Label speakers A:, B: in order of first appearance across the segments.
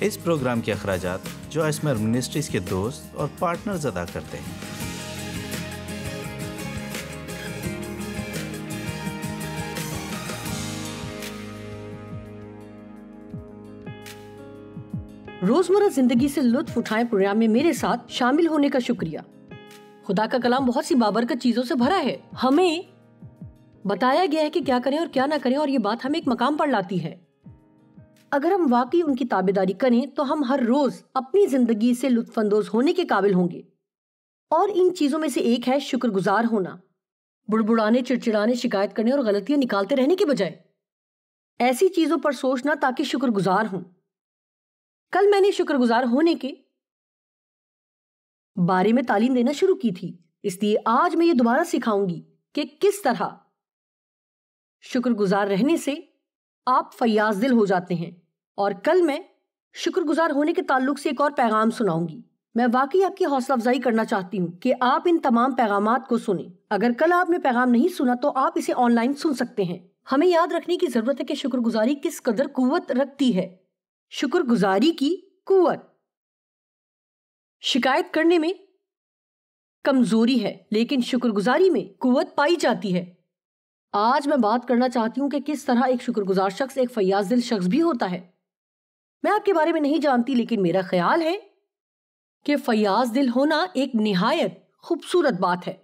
A: اس programme کے اخراجات جو اسمر منسٹریز کے دوست اور پارٹنرز ادا کرتے ہیں۔
B: روزمرہ زندگی سے لطف اٹھائیں پروگرام میں میرے ساتھ شامل ہونے کا شکریہ۔ خدا کا کلام بہت سی بابرکت چیزوں سے بھرا ہے، ہمیں بتایا گیا ہے کہ کیا کریں اور کیا نہ کریں، اور یہ بات ہمیں ایک مقام پر لاتی ہے۔ اگر ہم واقعی ان کی تابعداری کریں تو ہم ہر روز اپنی زندگی سے لطف اندوز ہونے کے قابل ہوں گے، اور ان چیزوں میں سے ایک ہے شکر گزار ہونا۔ بڑبڑانے، چڑچڑانے، شکایت کرنے اور غلطیاں نکالتے رہنے کے بجائے ایسی چیزوں پر سوچنا تاکہ شکر گزار ہوں۔ کل میں نے شکر گزار ہونے کے بارے میں تعلیم دینا شروع کی تھی، اس لیے آج میں یہ دوبارہ سکھاؤں گی کہ کس طرح شکر گزار رہنے سے آپ فیاض دل ہو جاتے ہیں۔ اور کل میں شکر گزار ہونے کے تعلق سے ایک اور پیغام سناؤں گی۔ میں واقعی آپ کی حوصلہ افزائی کرنا چاہتی ہوں کہ آپ ان تمام پیغامات کو سنیں۔ اگر کل آپ نے پیغام نہیں سنا تو آپ اسے آن لائن سن سکتے ہیں۔ ہمیں یاد رکھنے کی ضرورت ہے کہ شکر گزاری کس قدر قوت رکھتی ہے۔ شکر گزاری کی قوت شکایت کرنے میں کمزوری ہے، لیکن شکر گزاری میں قوت پائی جاتی ہے۔ آج میں بات کرنا چاہتی ہوں کہ کس طرح ایک شکر گزار شخص ایک فیاض دل شخص بھی ہوتا ہے۔ میں آپ کے بارے میں نہیں جانتی، لیکن میرا خیال ہے کہ فیاض دل ہونا ایک نہایت خوبصورت بات ہے۔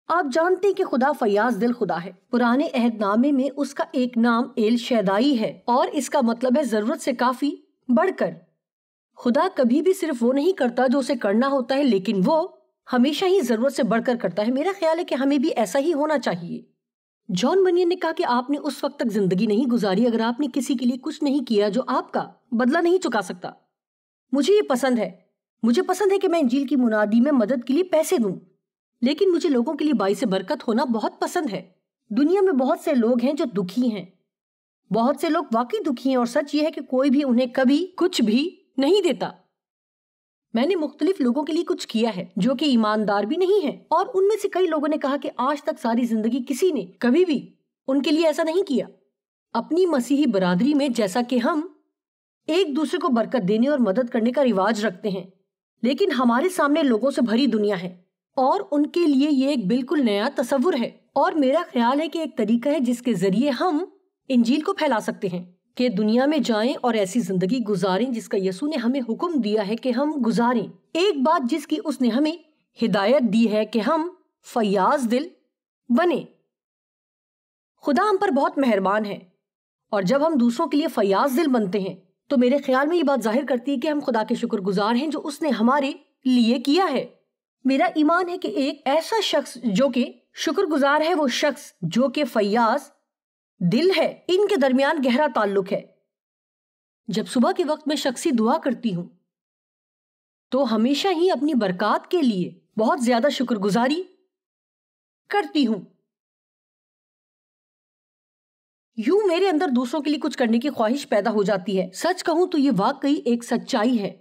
B: آپ جانتے ہیں کہ خدا فیاض دل خدا ہے۔ پرانے عہد نامے میں اس کا ایک نام ایل شیدائی ہے، اور اس کا مطلب ہے ضرورت سے کافی بڑھ کر۔ خدا کبھی بھی صرف وہ نہیں کرتا جو اسے کرنا ہوتا ہے، لیکن وہ ہمیشہ ہی ضرورت سے بڑھ کر کرتا ہے۔ میرا خیال ہے کہ ہمیں بھی ایسا ہی ہونا چاہیے۔ جان بنین نے کہا کہ آپ نے اس وقت تک زندگی نہیں گزاری اگر آپ نے کسی کے لیے کچھ نہیں کیا جو آپ کا بدلہ نہیں چکا سکتا۔ مجھے یہ پسند ہے۔ مجھے پسند ہے کہ میں انجیل کی منادی میں مدد کے لیے پیسے دوں، لیکن مجھے لوگوں کے لیے باعث برکت ہونا بہت پسند ہے۔ دنیا میں بہت سے لوگ ہیں جو دکھی ہیں، بہت سے لوگ واقعی دکھی ہیں، اور سچ یہ ہے کہ کوئی بھی انہیں کبھی کچھ بھی نہیں دیتا۔ میں نے مختلف لوگوں کے لیے کچھ کیا ہے جو کہ ایماندار بھی نہیں ہے، اور ان میں سے کئی لوگوں نے کہا کہ آج تک ساری زندگی کسی نے کبھی بھی ان کے لیے ایسا نہیں کیا۔ اپنی مسیحی برادری میں جیسا کہ ہم ایک دوسرے کو برکت دینے اور مدد کرنے کا رواج رکھتے ہیں، لیکن ہمارے سامنے لوگوں سے بھری دنیا ہے، اور ان کے لیے یہ ایک بالکل نیا تصور ہے۔ اور میرا خیال ہے کہ ایک طریقہ ہے جس کے ذریعے ہم انجیل کو پھیلا سکتے ہیں کہ دنیا میں جائیں اور ایسی زندگی گزاریں جس کا یسوع نے ہمیں حکم دیا ہے کہ ہم گزاریں۔ ایک بات جس کی اس نے ہمیں ہدایت دی ہے کہ ہم فیاض دل بنیں۔ خدا ہم پر بہت مہربان ہے، اور جب ہم دوسروں کے لیے فیاض دل بنتے ہیں تو میرے خیال میں یہ بات ظاہر کرتی ہے کہ ہم خدا کے شکر گزار ہیں جو اس نے ہمارے لیے کیا ہے۔ میرا ایمان ہے کہ ایک ایسا شخص جو کہ شکر گزار ہے وہ شخص جو کہ فیاض دل ہے، ان کے درمیان گہرا تعلق ہے۔ جب صبح کے وقت میں شخصی دعا کرتی ہوں تو ہمیشہ ہی اپنی برکات کے لیے بہت زیادہ شکر گزاری کرتی ہوں۔ یوں میرے اندر دوسروں کے لیے کچھ کرنے کی خواہش پیدا ہو جاتی ہے۔ سچ کہوں تو یہ واقعی ایک سچائی ہے۔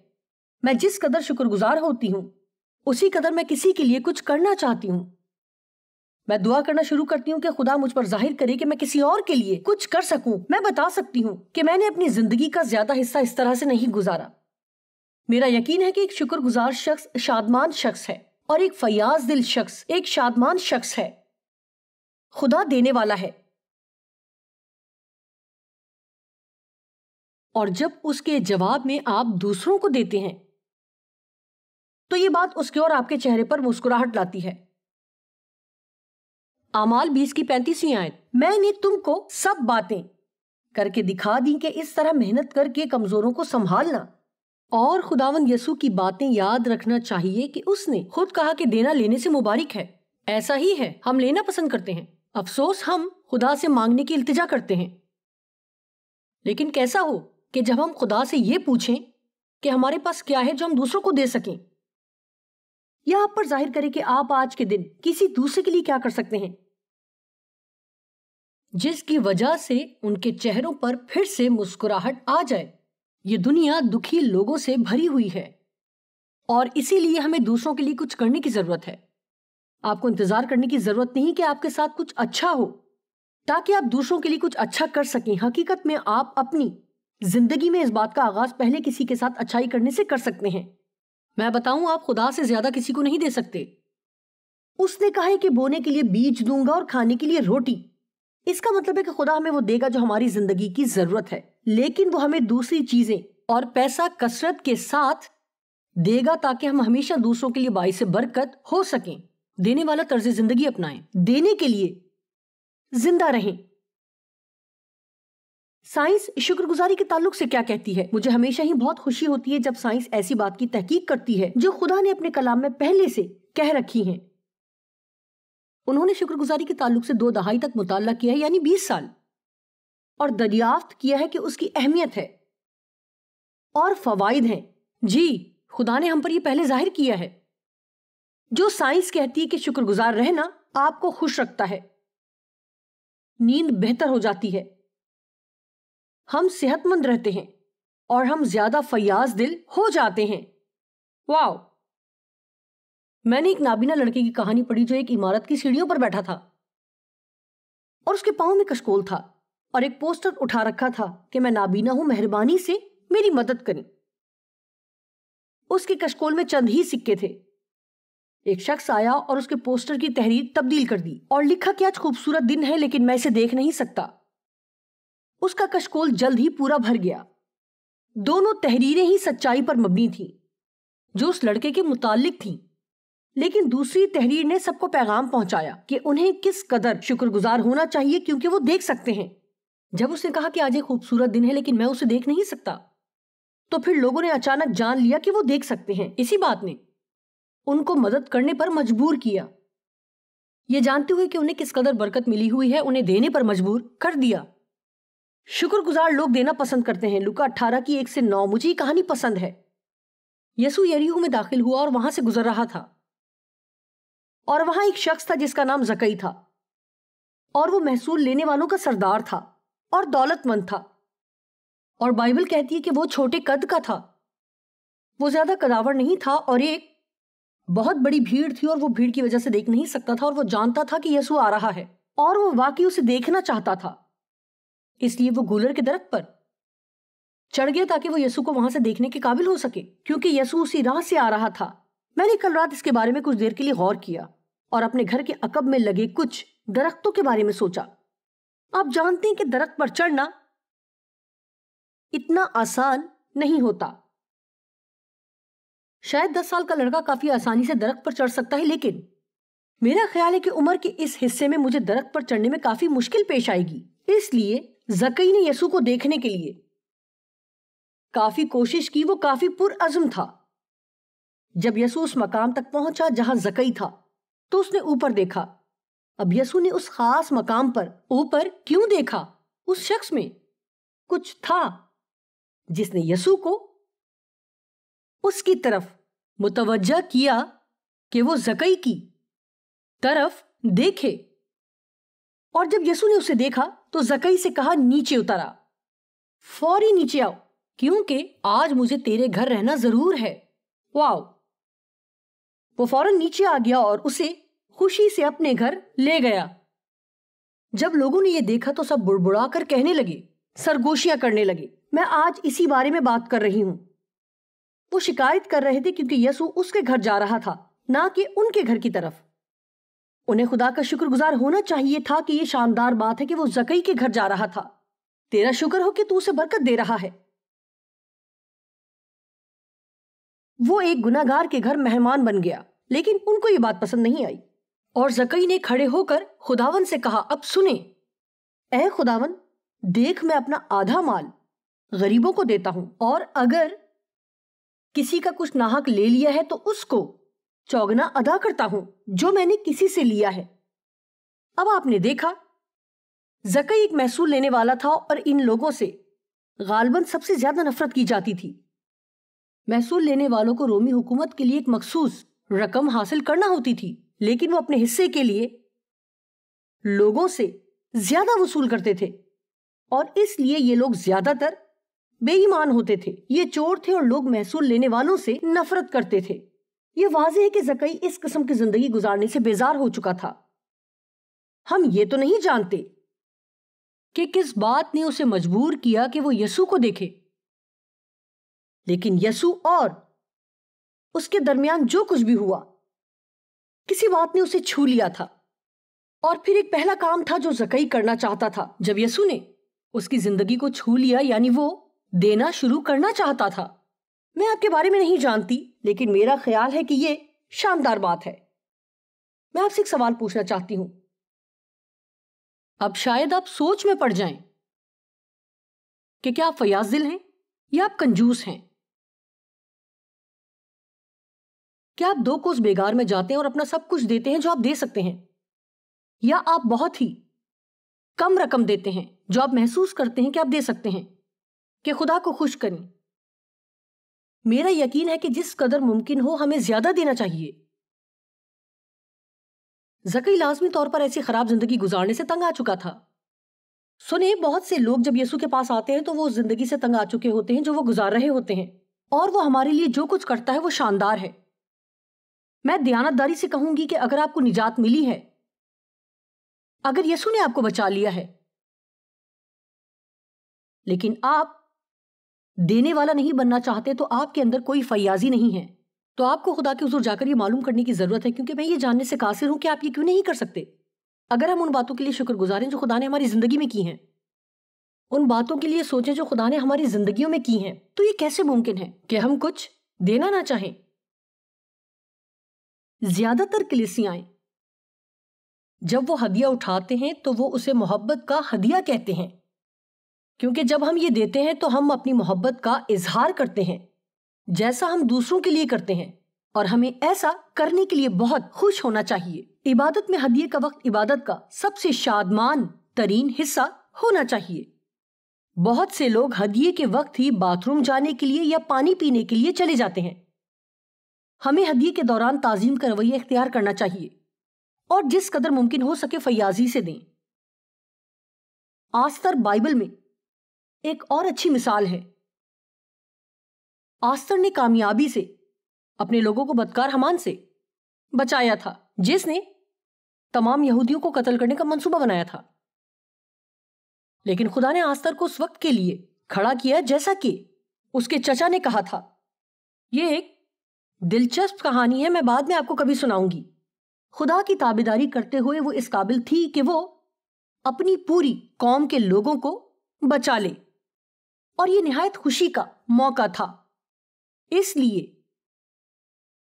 B: میں جس قدر شکر گزار ہوتی ہوں اسی قدر میں کسی کے لیے کچھ کرنا چاہتی ہوں۔ میں دعا کرنا شروع کرتی ہوں کہ خدا مجھ پر ظاہر کرے کہ میں کسی اور کے لیے کچھ کر سکوں۔ میں بتا سکتی ہوں کہ میں نے اپنی زندگی کا زیادہ حصہ اس طرح سے نہیں گزارا۔ میرا یقین ہے کہ ایک شکر گزار شخص شادمان شخص ہے، اور ایک فیاض دل شخص ایک شادمان شخص ہے۔ خدا دینے والا ہے، اور جب اس کے جواب میں آپ دوسروں کو دیتے ہیں تو یہ بات اس کے اور آپ کے چہرے پر مسکراہٹ لاتی ہے۔ اعمال 20 کی 35ویں آیت، میں نے تم کو سب باتیں کر کے دکھا دی کہ اس طرح محنت کر کے کمزوروں کو سنبھالنا اور خداوند یسوع کی باتیں یاد رکھنا چاہیے کہ اس نے خود کہا کہ دینا لینے سے مبارک ہے۔ ایسا ہی ہے، ہم لینا پسند کرتے ہیں، افسوس ہم خدا سے مانگنے کی التجا کرتے ہیں۔ لیکن کیسا ہو کہ جب ہم خدا سے یہ پوچھیں کہ ہمارے پاس کیا ہے جو ہم دوسروں کو دے سکیں، یا آپ پر ظاہر کرے کہ آپ آج کے دن کسی دوسرے کے لیے کیا کر سکتے ہیں، جس کی وجہ سے ان کے چہروں پر پھر سے مسکراہٹ آ جائے۔ یہ دنیا دکھی لوگوں سے بھری ہوئی ہے، اور اسی لیے ہمیں دوسروں کے لیے کچھ کرنے کی ضرورت ہے۔ آپ کو انتظار کرنے کی ضرورت نہیں کہ آپ کے ساتھ کچھ اچھا ہو تاکہ آپ دوسروں کے لیے کچھ اچھا کر سکیں۔ حقیقت میں آپ اپنی زندگی میں اس بات کا آغاز پہلے کسی کے ساتھ اچھائی کرنے سے کر سکتے ہیں۔ میں بتاؤں، آپ خدا سے زیادہ کسی کو نہیں دے سکتے۔ اس نے کہا ہے کہ بونے کے لیے بیج دوں گا اور کھانے کے لیے روٹی۔ اس کا مطلب ہے کہ خدا ہمیں وہ دے گا جو ہماری زندگی کی ضرورت ہے، لیکن وہ ہمیں دوسری چیزیں اور پیسہ کثرت کے ساتھ دے گا تاکہ ہم ہمیشہ دوسروں کے لیے باعث برکت ہو سکیں۔ دینے والا طرز زندگی اپنائیں، دینے کے لیے زندہ رہیں۔ سائنس شکر گزاری کے تعلق سے کیا کہتی ہے؟ مجھے ہمیشہ ہی بہت خوشی ہوتی ہے جب سائنس ایسی بات کی تحقیق کرتی ہے جو خدا نے اپنے کلام میں پہلے سے کہہ رکھی ہیں۔ انہوں نے شکر گزاری کے تعلق سے 2 دہائی تک مطالعہ کیا ہے، یعنی 20 سال، اور دریافت کیا ہے کہ اس کی اہمیت ہے اور فوائد ہیں۔ جی، خدا نے ہم پر یہ پہلے ظاہر کیا ہے۔ جو سائنس کہتی ہے کہ شکر گزار رہنا آپ کو خوش رکھتا ہے، نیند بہتر ہو جاتی ہے، ہم صحت مند رہتے ہیں اور ہم زیادہ فیاض دل ہو جاتے ہیں۔ واو! میں نے ایک نابینا لڑکے کی کہانی پڑھی جو ایک عمارت کی سیڑھیوں پر بیٹھا تھا اور اس کے پاؤں میں کشکول تھا اور ایک پوسٹر اٹھا رکھا تھا کہ میں نابینا ہوں، مہربانی سے میری مدد کریں۔ اس کے کشکول میں چند ہی سکے تھے۔ ایک شخص آیا اور اس کے پوسٹر کی تحریر تبدیل کر دی اور لکھا کہ آج خوبصورت دن ہے لیکن میں اسے دیکھ نہیں سکتا۔ اس کا کشکول جلد ہی پورا بھر گیا۔ دونوں تحریریں ہی سچائی پر مبنی تھیں جو اس لڑکے کے متعلق تھیں، لیکن دوسری تحریر نے سب کو پیغام پہنچایا کہ انہیں کس قدر شکر گزار ہونا چاہیے کیونکہ وہ دیکھ سکتے ہیں۔ جب اس نے کہا کہ آج ایک خوبصورت دن ہے لیکن میں اسے دیکھ نہیں سکتا، تو پھر لوگوں نے اچانک جان لیا کہ وہ دیکھ سکتے ہیں۔ اسی بات نے ان کو مدد کرنے پر مجبور کیا، یہ جانتے ہوئے کہ انہیں کس قدر برکت ملی ہوئی ہے انہیں دینے پر مجبور کر دیا۔ شکر گزار لوگ دینا پسند کرتے ہیں۔ لوکا 18 کی 1 سے 9 مجھے یہ کہانی پسند ہے۔ یسوع یریحو میں داخل ہوا اور وہاں سے گزر رہا تھا، اور وہاں ایک شخص تھا جس کا نام زکئی تھا، اور وہ محصول لینے والوں کا سردار تھا اور دولت مند تھا، اور بائبل کہتی ہے کہ وہ چھوٹے قد کا تھا، وہ زیادہ قداور نہیں تھا، اور ایک بہت بڑی بھیڑ تھی اور وہ بھیڑ کی وجہ سے دیکھ نہیں سکتا تھا، اور وہ جانتا تھا کہ یسوع آ رہا ہے اور وہ واقعی اسے دیکھنا چاہتا تھا، اس لیے وہ گولر کے درخت پر چڑھ گیا تاکہ وہ یسوع کو وہاں سے دیکھنے کے قابل ہو سکے، کیونکہ یسوع اسی راہ سے آ رہا تھا۔ میں نے کل رات اس کے بارے میں کچھ دیر کے لیے غور کیا اور اپنے گھر کے عقب میں لگے کچھ درختوں کے بارے میں سوچا۔ آپ جانتے ہیں کہ درخت پر چڑھنا اتنا آسان نہیں ہوتا۔ شاید 10 سال کا لڑکا کافی آسانی سے درخت پر چڑھ سکتا ہے، لیکن میرا خیال ہے کہ عمر کے اس حصے میں مجھے درخت پر چڑھنے میں کافی مشکل پیش آئے گی۔ اس لیے زکئی نے یسوع کو دیکھنے کے لیے کافی کوشش کی، وہ کافی پرعزم تھا۔ جب یسوع اس مقام تک پہنچا جہاں زکئی تھا تو اس نے اوپر دیکھا۔ اب یسوع نے اس خاص مقام پر اوپر کیوں دیکھا؟ اس شخص میں کچھ تھا جس نے یسوع کو اس کی طرف متوجہ کیا کہ وہ زکئی کی طرف دیکھے، اور جب یسوع نے اسے دیکھا تو زکئی سے کہا نیچے اتر آ، فوری نیچے آؤ کیونکہ آج مجھے تیرے گھر رہنا ضرور ہے۔ واو! وہ فوراً نیچے آ گیا اور اسے خوشی سے اپنے گھر لے گیا۔ جب لوگوں نے یہ دیکھا تو سب بڑبڑا کر کہنے لگے، سرگوشیاں کرنے لگے، میں آج اسی بارے میں بات کر رہی ہوں۔ وہ شکایت کر رہے تھے کیونکہ یسوع اس کے گھر جا رہا تھا، نہ کہ ان کے گھر کی طرف۔ انہیں خدا کا شکر گزار ہونا چاہیے تھا کہ یہ شاندار بات ہے کہ وہ زکئی کے گھر جا رہا تھا۔ تیرا شکر ہو کہ تو اسے برکت دے رہا ہے۔ وہ ایک گناہگار کے گھر مہمان بن گیا، لیکن ان کو یہ بات پسند نہیں آئی، اور زکئی نے کھڑے ہو کر خداون سے کہا، اب سنیں، اے خداون، دیکھ میں اپنا آدھا مال غریبوں کو دیتا ہوں، اور اگر کسی کا کچھ ناحق لے لیا ہے تو اس کو چوگنا ادا کرتا ہوں جو میں نے کسی سے لیا ہے۔ اب آپ نے دیکھا، زکئی ایک محصول لینے والا تھا اور ان لوگوں سے غالباً سب سے زیادہ نفرت کی جاتی تھی۔ محصول لینے والوں کو رومی حکومت کے لیے ایک مخصوص رقم حاصل کرنا ہوتی تھی، لیکن وہ اپنے حصے کے لیے لوگوں سے زیادہ وصول کرتے تھے، اور اس لیے یہ لوگ زیادہ تر بے ایمان ہوتے تھے، یہ چور تھے اور لوگ محصول لینے والوں سے نفرت کرتے تھے۔ یہ واضح ہے کہ زکئی اس قسم کی زندگی گزارنے سے بیزار ہو چکا تھا۔ ہم یہ تو نہیں جانتے کہ کس بات نے اسے مجبور کیا کہ وہ یسوع کو دیکھے، لیکن یسوع اور اس کے درمیان جو کچھ بھی ہوا، کسی بات نے اسے چھو لیا تھا۔ اور پھر ایک پہلا کام تھا جو زکئی کرنا چاہتا تھا جب یسوع نے اس کی زندگی کو چھو لیا، یعنی وہ دینا شروع کرنا چاہتا تھا۔ میں آپ کے بارے میں نہیں جانتی، لیکن میرا خیال ہے کہ یہ شاندار بات ہے۔ میں آپ سے ایک سوال پوچھنا چاہتی ہوں، اب شاید آپ سوچ میں پڑ جائیں کہ کیا آپ فیاض دل ہیں یا آپ کنجوس ہیں؟ کیا آپ 2 کوس بیگار میں جاتے ہیں اور اپنا سب کچھ دیتے ہیں جو آپ دے سکتے ہیں، یا آپ بہت ہی کم رقم دیتے ہیں جو آپ محسوس کرتے ہیں کہ آپ دے سکتے ہیں کہ خدا کو خوش کریں؟ میرا یقین ہے کہ جس قدر ممکن ہو ہمیں زیادہ دینا چاہیے۔ زکئی لازمی طور پر ایسی خراب زندگی گزارنے سے تنگ آ چکا تھا۔ سنیں، بہت سے لوگ جب یسوع کے پاس آتے ہیں تو وہ زندگی سے تنگ آ چکے ہوتے ہیں جو وہ گزار رہے ہوتے ہیں، اور وہ ہمارے لیے جو کچھ کرتا ہے وہ شاندار ہے۔ میں دیانت داری سے کہوں گی کہ اگر آپ کو نجات ملی ہے، اگر یسوع نے آپ کو بچا لیا ہے، لیکن آپ دینے والا نہیں بننا چاہتے، تو آپ کے اندر کوئی فیاضی نہیں ہے۔ تو آپ کو خدا کے حضور جا کر یہ معلوم کرنے کی ضرورت ہے، کیونکہ میں یہ جاننے سے قاصر ہوں کہ آپ یہ کیوں نہیں کر سکتے۔ اگر ہم ان باتوں کے لیے شکر گزار ہیں جو خدا نے ہماری زندگی میں کی ہیں، ان باتوں کے لیے سوچیں جو خدا نے ہماری زندگیوں میں کی ہیں، تو یہ کیسے ممکن ہے کہ ہم کچھ دینا نہ چاہیں؟ زیادہ تر کلیسیائیں جب وہ ہدیہ اٹھاتے ہیں تو وہ اسے محبت کا ہدیہ کہتے ہیں، کیونکہ جب ہم یہ دیتے ہیں تو ہم اپنی محبت کا اظہار کرتے ہیں جیسا ہم دوسروں کے لیے کرتے ہیں، اور ہمیں ایسا کرنے کے لیے بہت خوش ہونا چاہیے۔ عبادت میں ہدیے کا وقت عبادت کا سب سے شادمان ترین حصہ ہونا چاہیے۔ بہت سے لوگ ہدیے کے وقت ہی باتھ روم جانے کے لیے یا پانی پینے کے لیے چلے جاتے ہیں۔ ہمیں ہدیے کے دوران تعظیم کا رویہ اختیار کرنا چاہیے اور جس قدر ممکن ہو سکے فیاضی سے دیں۔ آستر بائبل میں ایک اور اچھی مثال ہے۔ آستر نے کامیابی سے اپنے لوگوں کو بدکار حمان سے بچایا تھا، جس نے تمام یہودیوں کو قتل کرنے کا منصوبہ بنایا تھا، لیکن خدا نے آستر کو اس وقت کے لیے کھڑا کیا جیسا کہ اس کے چچا نے کہا تھا۔ یہ ایک دلچسپ کہانی ہے، میں بعد میں آپ کو کبھی سناؤں گی۔ خدا کی تابعداری کرتے ہوئے وہ اس قابل تھی کہ وہ اپنی پوری قوم کے لوگوں کو بچا لے، اور یہ نہایت خوشی کا موقع تھا۔ اس لیے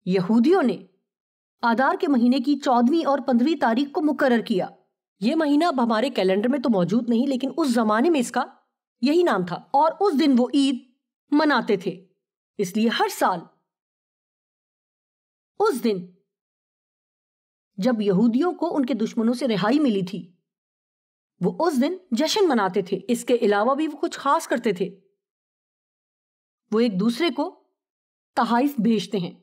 B: یہودیوں نے آدار کے مہینے کی 14ویں اور 15ویں تاریخ کو مقرر کیا۔ یہ مہینہ اب ہمارے کیلنڈر میں تو موجود نہیں، لیکن اس زمانے میں اس کا یہی نام تھا، اور اس دن وہ عید مناتے تھے۔ اس لیے ہر سال اس دن جب یہودیوں کو ان کے دشمنوں سے رہائی ملی تھی، وہ اس دن جشن مناتے تھے۔ اس کے علاوہ بھی وہ کچھ خاص کرتے تھے۔ وہ ایک دوسرے کو تحائف بھیجتے ہیں،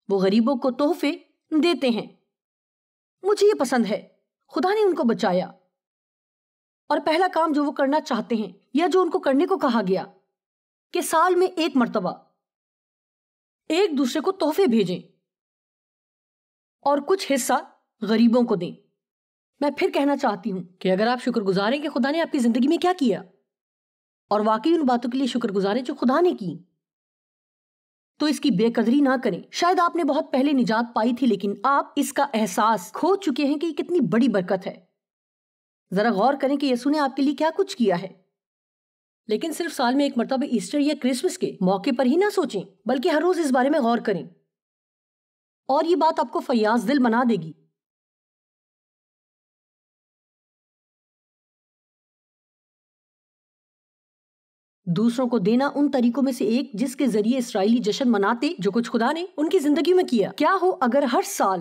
B: وہ غریبوں کو تحفے دیتے ہیں۔ مجھے یہ پسند ہے، خدا نے ان کو بچایا، اور پہلا کام جو وہ کرنا چاہتے ہیں یا جو ان کو کرنے کو کہا گیا کہ سال میں ایک مرتبہ ایک دوسرے کو تحفے بھیجیں اور کچھ حصہ غریبوں کو دیں۔ میں پھر کہنا چاہتی ہوں کہ اگر آپ شکر گزار ہیں کہ خدا نے آپ کی زندگی میں کیا کیا، اور واقعی ان باتوں کے لیے شکر گزار ہیں جو خدا نے کی، تو اس کی بے قدری نہ کریں۔ شاید آپ نے بہت پہلے نجات پائی تھی، لیکن آپ اس کا احساس کھو چکے ہیں کہ یہ کتنی بڑی برکت ہے۔ ذرا غور کریں کہ یسوع نے آپ کے لیے کیا کچھ کیا ہے، لیکن صرف سال میں ایک مرتبہ ایسٹر یا کرسمس کے موقع پر ہی نہ سوچیں، بلکہ ہر روز اس بارے میں غور کریں، اور یہ بات آپ کو فیاض دل بنا دے گی۔ دوسروں کو دینا ان طریقوں میں سے ایک جس کے ذریعے اسرائیلی جشن مناتے جو کچھ خدا نے ان کی زندگی میں کیا۔ کیا ہو اگر ہر سال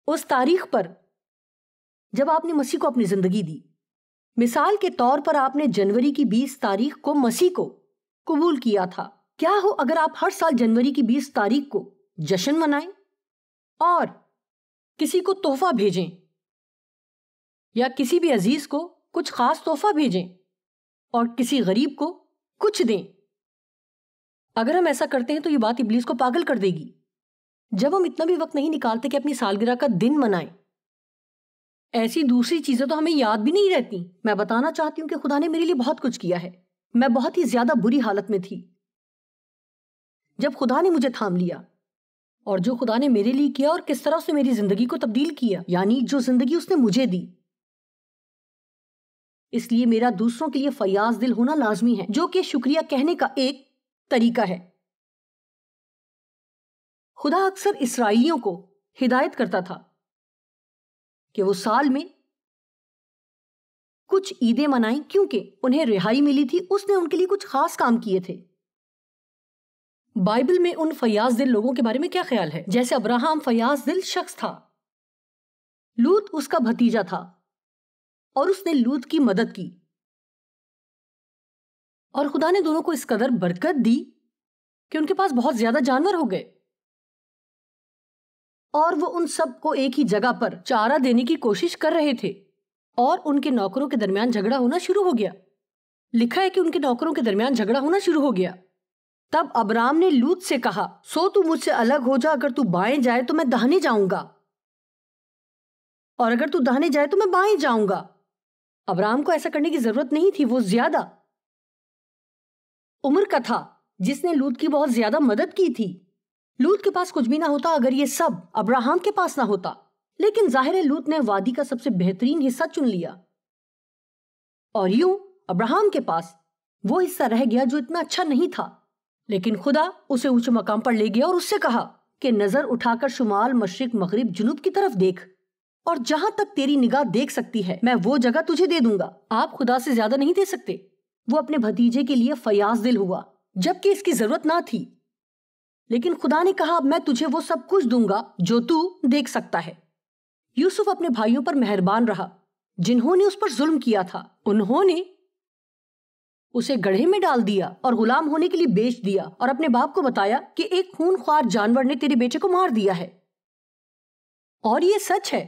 B: اس تاریخ پر جب آپ نے مسیح کو اپنی زندگی دی، مثال کے طور پر آپ نے جنوری کی 20 تاریخ کو مسیح کو قبول کیا تھا، کیا ہو اگر آپ ہر سال جنوری کی 20 تاریخ کو جشن منائیں اور کسی کو تحفہ بھیجیں یا کسی بھی عزیز کو کچھ خاص تحفہ بھیجیں اور کسی غریب کو کچھ دیں۔ اگر ہم ایسا کرتے ہیں تو یہ بات ابلیس کو پاگل کر دے گی۔ جب ہم اتنا بھی وقت نہیں نکالتے کہ اپنی سالگرہ کا دن منائیں ایسی دوسری چیزیں تو ہمیں یاد بھی نہیں رہتی. میں بتانا چاہتی ہوں کہ خدا نے میرے لیے بہت کچھ کیا ہے. میں بہت ہی زیادہ بری حالت میں تھی جب خدا نے مجھے تھام لیا، اور جو خدا نے میرے لیے کیا اور کس طرح اس نے میری زندگی کو تبدیل کیا، یعنی جو زندگی اس نے مجھے دی. اس لیے میرا دوسروں کے لیے فیاض دل ہونا لازمی ہے، جو کہ شکریہ کہنے کا ایک طریقہ ہے. خدا اکثر اسرائیلیوں کو ہدایت کرتا تھا کہ وہ سال میں کچھ عیدیں منائیں، کیونکہ انہیں رہائی ملی تھی. اس نے ان کے لیے کچھ خاص کام کیے تھے. بائبل میں ان فیاض دل لوگوں کے بارے میں کیا خیال ہے؟ جیسے ابراہم فیاض دل شخص تھا، لوط اس کا بھتیجا تھا اور اس نے لوط کی مدد کی، اور خدا نے دونوں کو اس قدر برکت دی کہ ان کے پاس بہت زیادہ جانور ہو گئے، اور وہ ان سب کو ایک ہی جگہ پر چارہ دینے کی کوشش کر رہے تھے، اور ان کے نوکروں کے درمیان جھگڑا ہونا شروع ہو گیا. لکھا ہے کہ ان کے نوکروں کے درمیان جھگڑا ہونا شروع ہو گیا. تب ابرام نے لوط سے کہا، سو تو مجھ سے الگ ہو جا، اگر تو بائیں جائے تو میں داہنے جاؤں گا، اور اگر تو داہنے جائے تو میں بائیں جاؤں گا. ابرام کو ایسا کرنے کی ضرورت نہیں تھی، وہ زیادہ عمر کا تھا جس نے لوط کی بہت زیادہ مدد کی تھی. لوط کے پاس کچھ بھی نہ ہوتا اگر یہ سب ابراہم کے پاس نہ ہوتا، لیکن ظاہر ہے لوط نے وادی کا سب سے بہترین حصہ چن لیا، اور یوں ابراہم کے پاس وہ حصہ رہ گیا جو اتنا اچھا نہیں تھا. لیکن خدا اسے اونچے مقام پر لے گیا اور اس سے کہا کہ نظر اٹھا کر شمال، مشرق، مغرب، جنوب کی طرف دیکھ، اور جہاں تک تیری نگاہ دیکھ سکتی ہے میں وہ جگہ تجھے دے دوں گا. آپ خدا سے زیادہ نہیں دے سکتے. وہ اپنے بھتیجے کے لیے فیاض دل ہوا جبکہ اس کی ضرورت نہ تھی، لیکن خدا نے کہا اب میں تجھے وہ سب کچھ دوں گا جو تو دیکھ سکتا ہے. یوسف اپنے بھائیوں پر مہربان رہا جنہوں نے اس پر ظلم کیا تھا. انہوں نے اسے گڑھے میں ڈال دیا اور غلام ہونے کے لیے بیچ دیا، اور اپنے باپ کو بتایا کہ ایک خون خوار جانور نے تیرے بیٹے کو مار دیا ہے. اور یہ سچ ہے.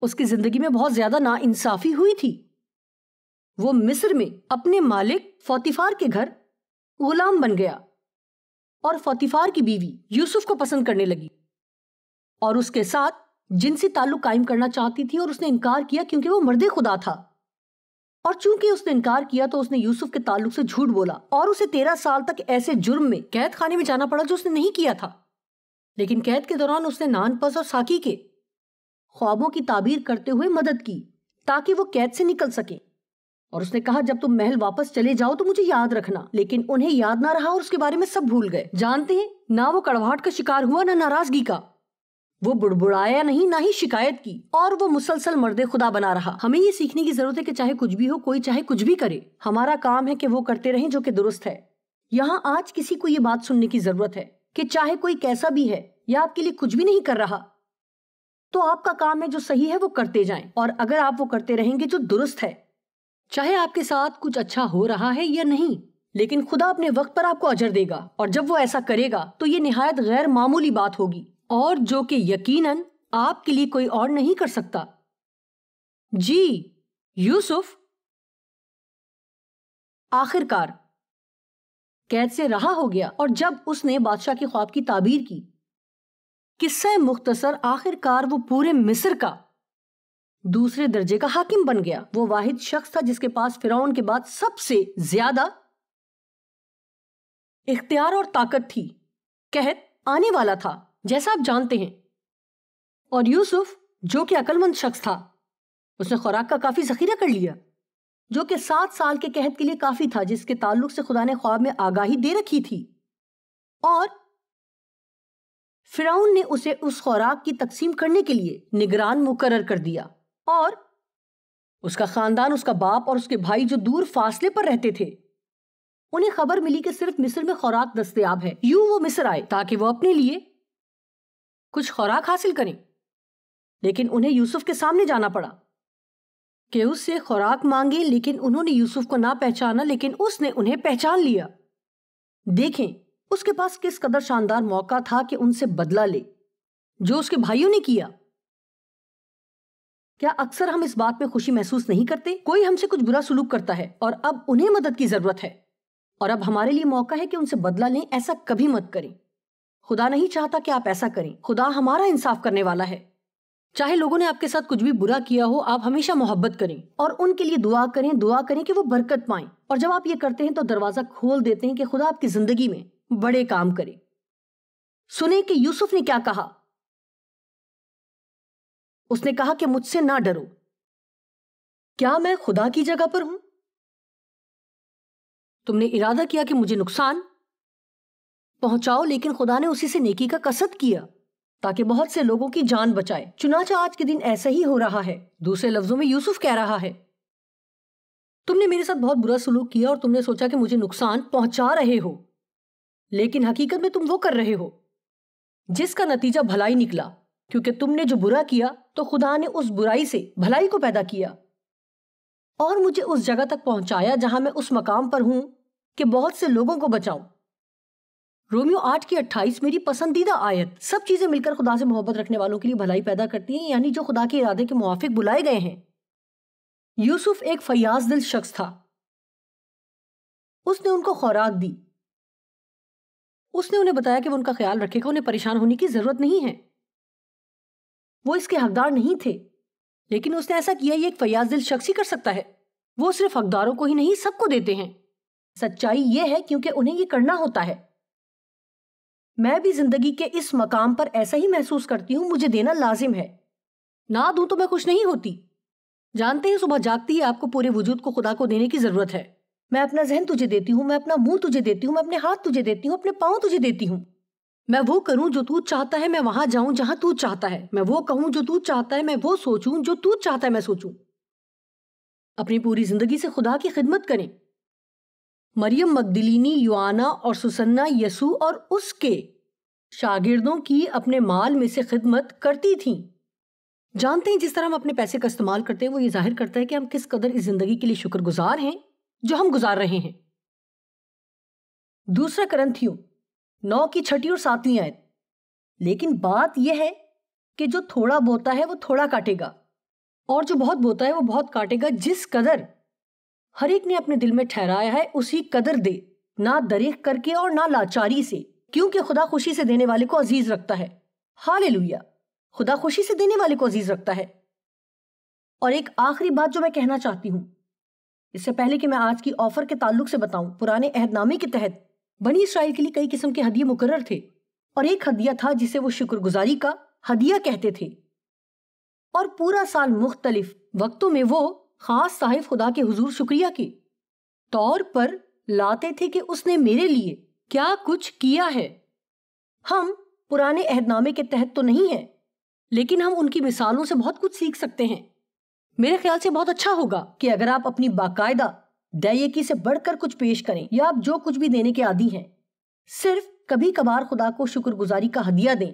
B: اس کی زندگی میں بہت زیادہ ناانصافی ہوئی تھی. وہ مصر میں اپنے مالک فوتیفار کے گھر غلام بن گیا، اور فوتیفار کی بیوی یوسف کو پسند کرنے لگی اور اس کے ساتھ جنسی تعلق قائم کرنا چاہتی تھی، اور اس نے انکار کیا کیونکہ وہ مرد خدا تھا. اور چونکہ اس نے انکار کیا تو اس نے یوسف کے تعلق سے جھوٹ بولا، اور اسے 13 سال تک ایسے جرم میں قید خانے میں جانا پڑا جو اس نے نہیں کیا تھا. لیکن قید کے دوران اس نے نان پس اور ساکی کے خوابوں کی تعبیر کرتے ہوئے مدد کی تاکہ وہ قید سے نکل سکے. اور اس نے کہا جب تم محل واپس چلے جاؤ تو مجھے یاد رکھنا. لیکن انہیں یاد نہ رہا اور اس کے بارے میں سب بھول گئے. جانتے ہیں، نہ وہ کڑواہٹ کا شکار ہوا نہ ناراضگی کا. وہ بڑبڑایا نہیں، نہ ہی شکایت کی، اور وہ مسلسل مرد خدا بنا رہا. ہمیں یہ سیکھنے کی ضرورت ہے کہ چاہے کچھ بھی ہو، کوئی چاہے کچھ بھی کرے، ہمارا کام ہے کہ وہ کرتے رہیں جو کہ درست ہے. یہاں آج کسی کو یہ بات سننے کی ضرورت ہے کہ چاہے کوئی کیسا بھی ہے یا آپ کے لیے کچھ بھی نہیں کر رہا، تو آپ کا کام ہے جو صحیح ہے وہ کرتے جائیں. اور اگر آپ وہ کرتے رہیں گے جو درست ہے، چاہے آپ کے ساتھ کچھ اچھا ہو رہا ہے یا نہیں، لیکن خدا اپنے وقت پر آپ کو اجر دے گا. اور جب وہ ایسا کرے گا تو یہ نہایت غیر معمولی بات ہوگی، اور جو کہ یقیناً آپ کے لیے کوئی اور نہیں کر سکتا. جی، یوسف آخر کار قید سے رہا ہو گیا، اور جب اس نے بادشاہ کے خواب کی تعبیر کی. قصہ مختصر، آخر کار وہ پورے مصر کا دوسرے درجے کا حاکم بن گیا. وہ واحد شخص تھا جس کے پاس فرعون کے بعد سب سے زیادہ اختیار اور طاقت تھی. قحط آنے والا تھا جیسا آپ جانتے ہیں، اور یوسف جو کہ عقل مند شخص تھا اس نے خوراک کا کافی ذخیرہ کر لیا، جو کہ 7 سال کے قحط کے لیے کافی تھا، جس کے تعلق سے خدا نے خواب میں آگاہی دے رکھی تھی. اور فرعون نے اسے اس خوراک کی تقسیم کرنے کے لیے نگران مقرر کر دیا، اور اس کا خاندان، اس کا باپ اور اس کے بھائی جو دور فاصلے پر رہتے تھے، انہیں خبر ملی کہ صرف مصر میں خوراک دستیاب ہے. یوں وہ مصر آئے تاکہ وہ اپنے لیے کچھ خوراک حاصل کریں. لیکن انہیں یوسف کے سامنے جانا پڑا کہ اس سے خوراک مانگیں، لیکن انہوں نے یوسف کو نہ پہچانا، لیکن اس نے انہیں پہچان لیا. دیکھیں اس کے پاس کس قدر شاندار موقع تھا کہ ان سے بدلہ لے جو اس کے بھائیوں نے کیا. کیا اکثر ہم اس بات میں خوشی محسوس نہیں کرتے؟ کوئی ہم سے کچھ برا سلوک کرتا ہے اور اب انہیں مدد کی ضرورت ہے، اور اب ہمارے لیے موقع ہے کہ ان سے بدلہ لیں. ایسا کبھی مت کریں. خدا نہیں چاہتا کہ آپ ایسا کریں. خدا ہمارا انصاف کرنے والا ہے. چاہے لوگوں نے آپ کے ساتھ کچھ بھی برا کیا ہو، آپ ہمیشہ محبت کریں اور ان کے لیے دعا کریں کہ وہ برکت پائیں، اور جب آپ یہ کرتے ہیں تو دروازہ کھول دیتے ہیں کہ خدا آپ کی زندگی میں بڑے کام کرے۔ سنیں کہ یوسف نے کیا کہا۔ اس نے کہا کہ مجھ سے نہ ڈرو، کیا میں خدا کی جگہ پر ہوں؟ تم نے ارادہ کیا کہ مجھے نقصان پہنچاؤ، لیکن خدا نے اسی سے نیکی کا قصد کیا تاکہ بہت سے لوگوں کی جان بچائے۔ چنانچہ آج کے دن ایسا ہی ہو رہا ہے۔ دوسرے لفظوں میں یوسف کہہ رہا ہے، تم نے میرے ساتھ بہت برا سلوک کیا اور تم نے سوچا کہ مجھے نقصان پہنچا رہے ہو، لیکن حقیقت میں تم وہ کر رہے ہو جس کا نتیجہ بھلائی نکلا، کیونکہ تم نے جو برا کیا تو خدا نے اس برائی سے بھلائی کو پیدا کیا اور مجھے اس جگہ تک پہنچایا جہاں میں اس مقام پر ہوں کہ بہت سے لوگوں کو بچاؤں۔ رومیو 8:28 میری پسندیدہ آیت۔ سب چیزیں مل کر خدا سے محبت رکھنے والوں کے لیے بھلائی پیدا کرتی ہیں، یعنی جو خدا کے ارادے کے موافق بلائے گئے ہیں۔ یوسف ایک فیاض دل شخص تھا۔ اس نے ان کو خوراک دی، اس نے انہیں بتایا کہ وہ ان کا خیال رکھے گا، انہیں پریشان ہونے کی ضرورت نہیں ہے، وہ اس کے حقدار نہیں تھے، لیکن اس نے ایسا کیا۔ یہ ایک فیاض دل شخص ہی کر سکتا ہے۔ وہ صرف حقداروں کو ہی نہیں، سب کو دیتے ہیں۔ سچائی یہ ہے کیونکہ انہیں یہ کرنا ہوتا ہے۔ میں بھی زندگی کے اس مقام پر ایسا ہی محسوس کرتی ہوں، مجھے دینا لازم ہے، نہ دوں تو میں خوش نہیں ہوتی۔ جانتے ہیں صبح جاگتی ہی آپ کو پورے وجود کو خدا کو دینے کی ضرورت ہے۔ میں اپنا ذہن تجھے دیتی ہوں، میں اپنا منہ تجھے دیتی ہوں، میں اپنے ہاتھ تجھے دیتی ہوں، اپنے پاؤں تجھے دیتی ہوں۔ میں وہ کروں جو تو چاہتا ہے، میں وہاں جاؤں جہاں تو چاہتا ہے، میں وہ کہوں جو تو چاہتا ہے، میں وہ سوچوں جو تو چاہتا ہے میں سوچوں۔ اپنی پوری زندگی سے خدا کی خدمت کریں۔ مریم مگدلینی، یوحنا اور سوسنہ یسوع اور اس کے شاگردوں کی اپنے مال میں سے خدمت کرتی تھیں۔ جانتے ہیں جس طرح ہم اپنے پیسے کا استعمال کرتے ہیں وہ یہ ظاہر کرتا ہے کہ ہم کس قدر اس زندگی کے لیے شکر گزار ہیں جو ہم گزار رہے ہیں۔ دوسرا کرنتھیوں 9:6 اور 7 آیت۔ لیکن بات یہ ہے کہ جو تھوڑا بوتا ہے وہ تھوڑا کاٹے گا، اور جو بہت بوتا ہے وہ بہت کاٹے گا۔ جس قدر ہر ایک نے اپنے دل میں ٹھہرایا ہے اسی قدر دے، نہ دریغ کر کے اور نہ لاچاری سے، کیونکہ خدا خوشی سے دینے والے کو عزیز رکھتا ہے۔ ہاللویا! خدا خوشی سے دینے والے کو عزیز رکھتا ہے۔ اور ایک آخری بات جو میں کہنا چاہتی ہوں، اس سے پہلے کہ میں آج کی آفر کے تعلق سے بتاؤں، پرانے عہد نامے کے تحت بنی اسرائیل کے لیے کئی قسم کے ہدیے مقرر تھے، اور ایک ہدیہ تھا جسے وہ شکر گزاری کا ہدیہ کہتے تھے، اور پورا سال مختلف وقتوں میں وہ خاص صاحب خدا کے حضور شکریہ کے طور پر لاتے تھے کہ اس نے میرے لیے کیا کچھ کیا ہے۔ ہم پرانے عہد نامے کے تحت تو نہیں ہیں، لیکن ہم ان کی مثالوں سے بہت کچھ سیکھ سکتے ہیں۔ میرے خیال سے بہت اچھا ہوگا کہ اگر آپ اپنی باقاعدہ دیکی سے بڑھ کر کچھ پیش کریں، یا آپ جو کچھ بھی دینے کے عادی ہیں، صرف کبھی کبھار خدا کو شکر گزاری کا ہدیہ دیں،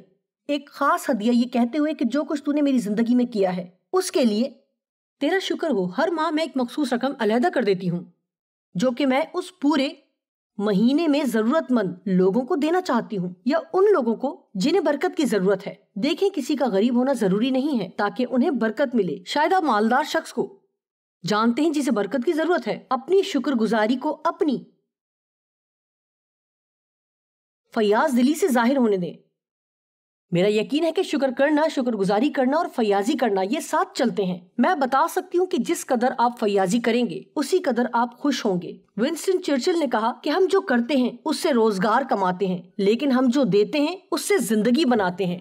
B: ایک خاص ہدیہ، یہ کہتے ہوئے کہ جو کچھ تو نے میری زندگی میں کیا ہے اس کے لیے تیرا شکر ہو۔ ہر ماہ میں ایک مخصوص رقم علیحدہ کر دیتی ہوں جو کہ میں اس پورے مہینے میں ضرورت مند لوگوں کو دینا چاہتی ہوں، یا ان لوگوں کو جنہیں برکت کی ضرورت ہے۔ دیکھیں، کسی کا غریب ہونا ضروری نہیں ہے تاکہ انہیں برکت ملے۔ شاید آپ مالدار شخص کو جانتے ہیں جسے برکت کی ضرورت ہے۔ اپنی شکر گزاری کو اپنی فیاض دلی سے ظاہر ہونے دیں۔ میرا یقین ہے کہ شکر کرنا، شکر گزاری کرنا اور فیاضی کرنا یہ ساتھ چلتے ہیں۔ میں بتا سکتی ہوں کہ جس قدر آپ فیاضی کریں گے اسی قدر آپ خوش ہوں گے۔ ونسٹن چرچل نے کہا کہ ہم جو کرتے ہیں اس سے روزگار کماتے ہیں، لیکن ہم جو دیتے ہیں اس سے زندگی بناتے ہیں۔